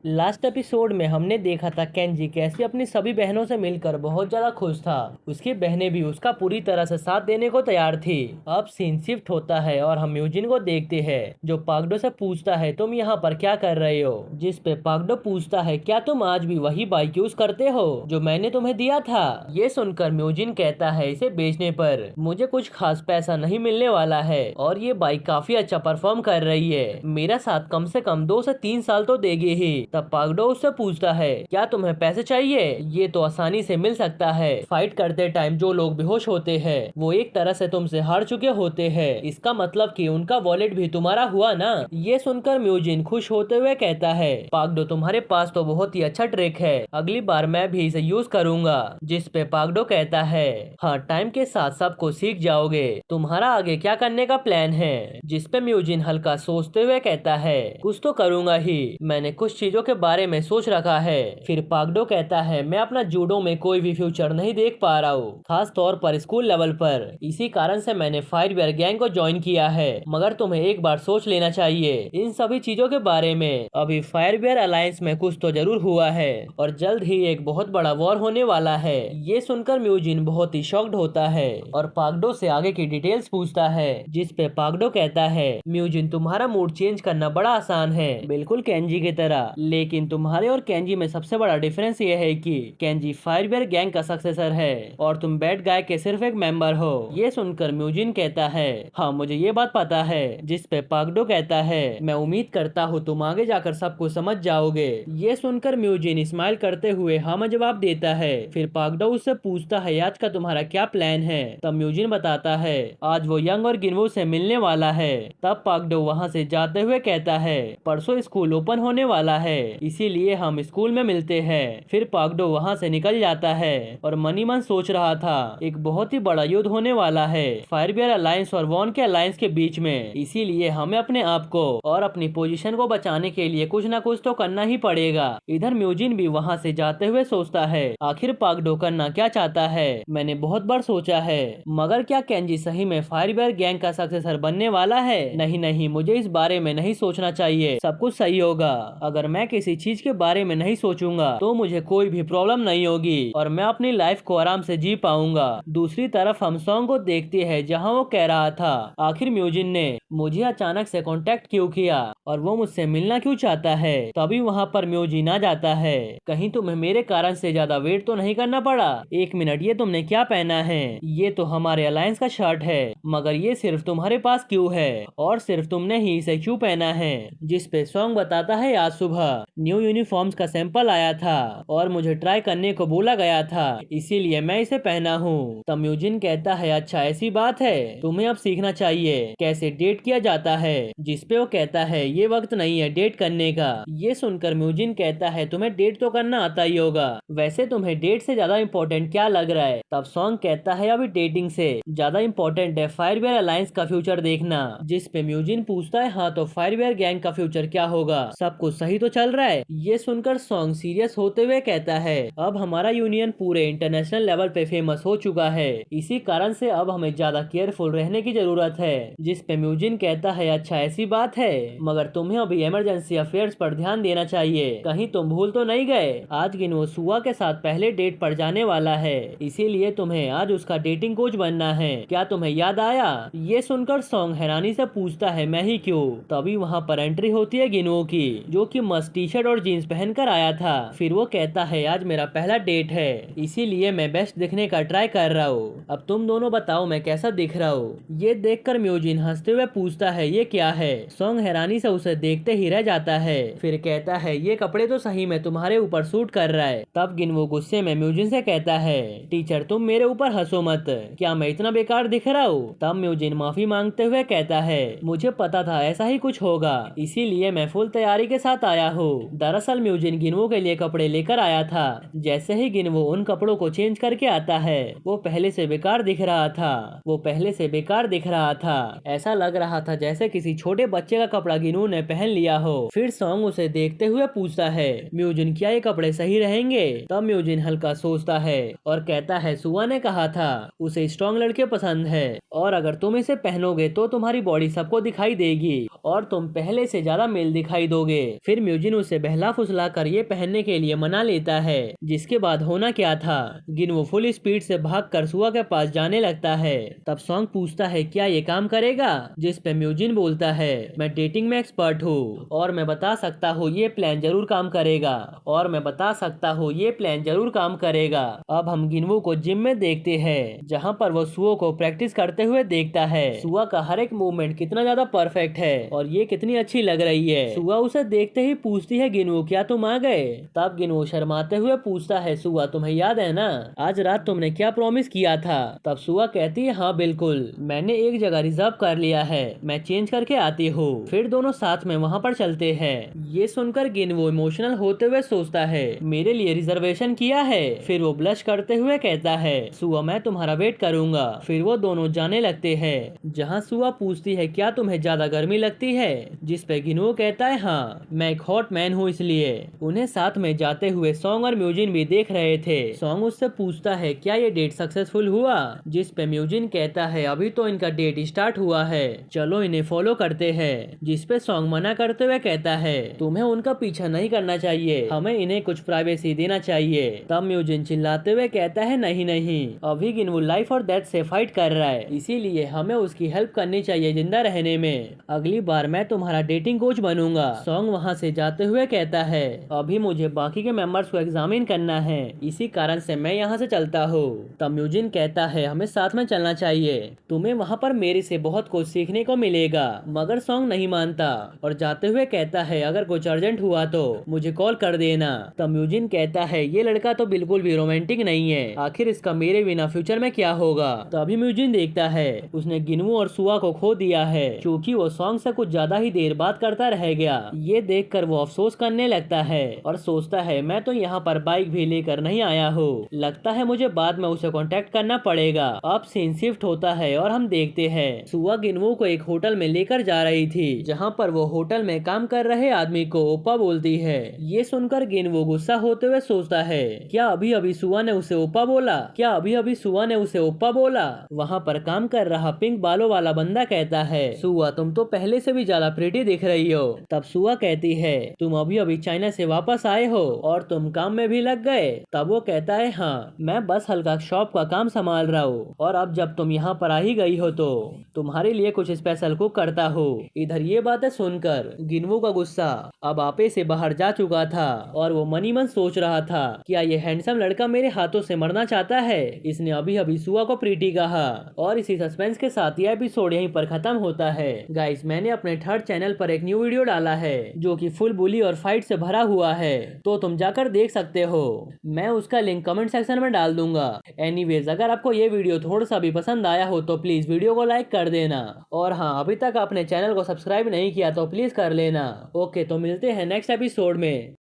Last episode में हमने देखा था केंजी कैसे अपनी सभी बहनों से मिलकर बहुत ज्यादा खुश था। उसकी बहनें भी उसका पूरी तरह से साथ देने को तैयार थी। अब सीन शिफ्ट होता है और हम म्यूजिन को देखते हैं जो पागडो से पूछता है तुम यहाँ पर क्या कर रहे हो, जिस पे पागडो पूछता है क्या तुम आज भी वही बाइक यूज करते हो जो मैंने तुम्हें दिया था। ये सुनकर म्यूजिन कहता है इसे बेचने पर मुझे कुछ खास पैसा नहीं मिलने वाला है और ये बाइक काफी अच्छा परफॉर्म कर रही है, मेरा साथ कम से कम 2 से 3 साल तो देगी ही। तब पागडो उससे पूछता है क्या तुम्हें पैसे चाहिए, ये तो आसानी से मिल सकता है। फाइट करते टाइम जो लोग बेहोश होते हैं वो एक तरह से तुमसे हार चुके होते हैं, इसका मतलब कि उनका वॉलेट भी तुम्हारा हुआ ना। ये सुनकर म्यूजिन खुश होते हुए कहता है पागडो तुम्हारे पास तो बहुत ही अच्छा ट्रिक है, अगली बार मैं भी इसे यूज करूंगा। जिस पे पागडो कहता है हाँ टाइम के साथ सबको सीख जाओगे, तुम्हारा आगे क्या करने का प्लान है। जिस पे म्यूजिन हल्का सोचते हुए कहता है कुछ तो करूंगा ही, मैंने कुछ चीजों के बारे में सोच रखा है। फिर पागडो कहता है मैं अपना जूडो में कोई भी फ्यूचर नहीं देख पा रहा हूँ, खास तौर पर स्कूल लेवल पर, इसी कारण से मैंने फायरवेयर गैंग को ज्वाइन किया है, मगर तुम्हें एक बार सोच लेना चाहिए इन सभी चीजों के बारे में। अभी फायरवेयर अलायंस में कुछ तो जरूर हुआ है और जल्द ही एक बहुत बड़ा वॉर होने वाला है। ये सुनकर म्यूजिन बहुत ही शॉक्ड होता है और पागडो से आगे की डिटेल्स पूछता है, जिस पे पागडो कहता है म्यूजिन तुम्हारा मूड चेंज करना बड़ा आसान है, बिल्कुल केंजी की तरह, लेकिन तुम्हारे और केंजी में सबसे बड़ा डिफरेंस ये है कि केंजी फायरवेयर गैंग का सक्सेसर है और तुम बैड गाय के सिर्फ एक मेंबर हो। ये सुनकर म्यूजिन कहता है हाँ मुझे ये बात पता है। जिस पे पागडो कहता है मैं उम्मीद करता हूँ तुम आगे जाकर सब कुछ समझ जाओगे। ये सुनकर म्यूजिन स्माइल करते हुए हाँ में जवाब देता है। फिर पागडो उससे पूछता है आज का तुम्हारा क्या प्लान है। तब म्यूजिन बताता है आज वो यंग और गिनवू से मिलने वाला है। तब पागडो वहाँ से जाते हुए कहता है परसों स्कूल ओपन होने वाला है, इसीलिए हम स्कूल में मिलते हैं। फिर पागडो वहाँ से निकल जाता है और मनी मन सोच रहा था एक बहुत ही बड़ा युद्ध होने वाला है फायरवेयर अलायंस और वॉन के अलायंस के बीच में, इसीलिए हमें अपने आप को और अपनी पोजीशन को बचाने के लिए कुछ न कुछ तो करना ही पड़ेगा। इधर म्यूजिन भी वहाँ से जाते हुए सोचता है आखिर पागडो करना क्या चाहता है, मैंने बहुत बार सोचा है, मगर क्या केंजी सही में फायरवेयर गैंग का सक्सेसर बनने वाला है। नहीं नहीं मुझे इस बारे में नहीं सोचना चाहिए, सब कुछ सही होगा। अगर मैं किसी चीज के बारे में नहीं सोचूंगा तो मुझे कोई भी प्रॉब्लम नहीं होगी और मैं अपनी लाइफ को आराम से जी पाऊंगा। दूसरी तरफ हम सॉन्ग को देखते हैं जहां वो कह रहा था आखिर म्यूजिन ने मुझे अचानक से कांटेक्ट क्यों किया और वो मुझसे मिलना क्यों चाहता है। तभी वहां पर म्यूजिन आ जाता है कहीं तुम्हें मेरे कारण से ज्यादा वेट तो नहीं करना पड़ा। एक मिनट ये तुमने क्या पहना है, ये तो हमारे अलायंस का शर्ट है, मगर ये सिर्फ तुम्हारे पास क्यों है और सिर्फ तुमने ही इसे क्यों पहना है। जिस पे सॉन्ग बताता है आज सुबह न्यू यूनिफॉर्म्स का सैंपल आया था और मुझे ट्राई करने को बोला गया था, इसीलिए मैं इसे पहना हूँ। तब म्यूजिन कहता है अच्छा ऐसी बात है, तुम्हें अब सीखना चाहिए कैसे डेट किया जाता है। जिस पे वो कहता है ये वक्त नहीं है डेट करने का। ये सुनकर म्यूजिन कहता है तुम्हें डेट तो करना आता ही होगा, वैसे तुम्हें डेट से ज्यादा इम्पोर्टेंट क्या लग रहा है। तब सॉन्ग कहता है अभी डेटिंग से ज्यादा इम्पोर्टेंट है फायरवेयर अलायंस का फ्यूचर देखना। जिस पे म्यूजिन पूछता है हाँ तो फायरवेयर गैंग का फ्यूचर क्या होगा, सब कुछ सही तो चल रहा है। ये सुनकर सॉन्ग सीरियस होते हुए कहता है अब हमारा यूनियन पूरे इंटरनेशनल लेवल पे फेमस हो चुका है, इसी कारण से अब हमें ज्यादा केयरफुल रहने की जरूरत है। जिस पे म्यूजिन कहता है अच्छा ऐसी बात है, मगर तुम्हें अभी इमरजेंसी अफेयर्स पर ध्यान देना चाहिए, कहीं तुम भूल तो नहीं गए आज गिनो सुआ के साथ पहले डेट पर जाने वाला है, इसीलिए तुम्हें आज उसका डेटिंग कोच बनना है, क्या तुम्हें याद आया। ये सुनकर सॉन्ग हैरानी से पूछता है मैं ही क्यों। तभी वहाँ पर एंट्री होती है गिनो की जो कि मस्त टी शर्ट और जीन्स पहनकर आया था। फिर वो कहता है आज मेरा पहला डेट है, इसीलिए मैं बेस्ट दिखने का ट्राई कर रहा हूँ, अब तुम दोनों बताओ मैं कैसा दिख रहा हूँ। ये देखकर म्यूजिन हंसते हुए पूछता है ये क्या है। सॉन्ग हैरानी से उसे देखते ही रह जाता है, फिर कहता है ये कपड़े तो सही में तुम्हारे ऊपर सूट कर रहा है। तब गिनवो गुस्से में म्यूजिन से कहता है टीचर तुम मेरे ऊपर हंसो मत, क्या मैं इतना बेकार दिख रहा हूँ। तब म्यूजिन माफी मांगते हुए कहता है मुझे पता था ऐसा ही कुछ होगा, इसीलिए मैं फुल तैयारी के साथ आया हूँ। दरअसल म्यूजिन गिनवो के लिए कपड़े लेकर आया था। जैसे ही गिनवो उन कपड़ों को चेंज करके आता है वो पहले से बेकार दिख रहा था, वो पहले से बेकार दिख रहा था, ऐसा लग रहा था जैसे किसी छोटे बच्चे का कपड़ा गिनवो ने पहन लिया हो। फिर सॉन्ग उसे देखते हुए पूछता है म्यूजिन क्या ये कपड़े सही रहेंगे। तब म्यूजिन हल्का सोचता है और कहता है सुआ ने कहा था उसे स्ट्रॉन्ग लड़के पसंद है और अगर तुम इसे पहनोगे तो तुम्हारी बॉडी सबको दिखाई देगी और तुम पहले से ज्यादा मेल दिखाई दोगे। फिर म्यूजिन उसे बहला फुसला कर ये पहनने के लिए मना लेता है। जिसके बाद होना क्या था, गिनवो फुल स्पीड से भागकर सुआ के पास जाने लगता है। तब सॉन्ग पूछता है क्या ये काम करेगा, जिस पे म्यूजिन बोलता है मैं डेटिंग में एक्सपर्ट हूँ और मैं बता सकता हूँ ये प्लान जरूर काम करेगा, और मैं बता सकता हूँ ये प्लान जरूर काम करेगा। अब हम गिनवो को जिम में देखते हैं, जहाँ पर वो सुओ को प्रैक्टिस करते हुए देखता है। सुआ का हर एक मूवमेंट कितना ज्यादा परफेक्ट है और ये कितनी अच्छी लग रही है। सुआ उसे देखते ही पूछती है गिनवो क्या तुम आ गए। तब गिनवो शर्माते हुए पूछता है सुआ तुम्हें याद है ना आज रात तुमने क्या प्रॉमिस किया था। तब सुआ कहती है हाँ बिल्कुल, मैंने एक जगह रिजर्व कर लिया है, मैं चेंज करके आती हूँ। फिर दोनों साथ में वहाँ पर चलते हैं। ये सुनकर गिनवो इमोशनल होते हुए सोचता है मेरे लिए रिजर्वेशन किया है। फिर वो ब्लश करते हुए कहता है सुआ मैं तुम्हारा वेट करूंगा। फिर वो दोनों जाने लगते हैं, जहाँ सुआ पूछती है क्या तुम्हें ज्यादा गर्मी लगती है, जिस पे गिनवो कहता है हाँ मैं एक हॉट मैन हूँ इसलिए। उन्हें साथ में जाते हुए सॉन्ग और म्यूजिन भी देख रहे थे। सॉन्ग उससे पूछता है क्या ये डेट सक्सेसफुल हुआ, जिस पे म्यूजिन कहता है अभी तो इनका डेट स्टार्ट हुआ है, चलो इन्हें फॉलो करते हैं। जिस पे सॉन्ग मना करते हुए कहता है तुम्हें उनका पीछा नहीं करना चाहिए, हमें इन्हें कुछ प्राइवेसी देना चाहिए। तब म्यूजिन चिल्लाते हुए कहता है नहीं नहीं, अभी गिनवो लाइफ और डेथ से फाइट कर रहा है, इसीलिए हमें उसकी हेल्प करनी चाहिए जिंदा रहने में। अगली बार मैं तुम्हारा डेटिंग कोच बनूंगा। सॉन्ग वहाँ से जाते हुए कहता है अभी मुझे बाकी के मेंबर्स को एग्जामिन करना है, इसी कारण से मैं यहाँ से चलता हूँ। तब म्यूजिन कहता है हमें साथ में चलना चाहिए, तुम्हें वहाँ पर मेरे से बहुत कुछ सीखने को मिलेगा। मगर सॉन्ग नहीं मानता और जाते हुए कहता है अगर कुछ अर्जेंट हुआ तो मुझे कॉल कर देना। तब म्यूजिन कहता है ये लड़का तो बिल्कुल भी रोमांटिक नहीं है, आखिर इसका मेरे बिना फ्यूचर में क्या होगा। तभी म्यूजिन देखता है उसने गिनवो और सुआ को खो दिया है, क्योंकि वो सॉन्ग से कुछ ज्यादा ही देर बात करता रह गया। ये देखकर वो अफसोस करने लगता है और सोचता है मैं तो यहाँ पर बाइक भी लेकर नहीं आया हूँ, लगता है मुझे बाद में उसे कांटेक्ट करना पड़ेगा। अब सीन शिफ्ट होता है और हम देखते हैं सुआ गिनवो को एक होटल में लेकर जा रही थी, जहाँ पर वो होटल में काम कर रहे आदमी को ओपा बोलती है। ये सुनकर गिनवो गुस्सा होते हुए सोचता है क्या अभी अभी सुआ ने उसे ओपा बोला, क्या अभी अभी सुआ ने उसे ओपा बोला। वहाँ पर काम कर रहा पिंक बालों वाला बंदा कहता है सुआ तुम तो पहले से भी ज्यादा प्रिटी दिख रही हो। तब सुआ कहती है तुम अभी अभी चाइना से वापस आए हो और तुम काम में भी लग गए। तब वो कहता है हाँ मैं बस हल्का शॉप का काम संभाल रहा हूँ, और अब जब तुम यहाँ पर आ ही गई हो तो तुम्हारे लिए कुछ स्पेशल कुक करता हूँ। इधर ये बातें सुनकर गिनवो का गुस्सा अब आपे से बाहर जा चुका था और वो मनी मन सोच रहा था क्या ये हैंडसम लड़का मेरे हाथों से मरना चाहता है। इसने अभी अभी सुआ को प्रीति कहा और इसी सस्पेंस के साथ यह एपिसोड यहीं पर खत्म होता है। गाइस मैंने अपने थर्ड चैनल पर एक न्यू वीडियो डाला है जो कि फुल बुली और फाइट से भरा हुआ है, तो तुम जाकर देख सकते हो, मैं उसका लिंक कमेंट सेक्शन में डाल दूंगा। एनीवेज अगर आपको ये वीडियो थोड़ा सा भी पसंद आया हो तो प्लीज वीडियो को लाइक कर देना, और हाँ अभी तक आपने चैनल को सब्सक्राइब नहीं किया तो प्लीज कर लेना। ओके तो मिलते हैं नेक्स्ट एपिसोड में।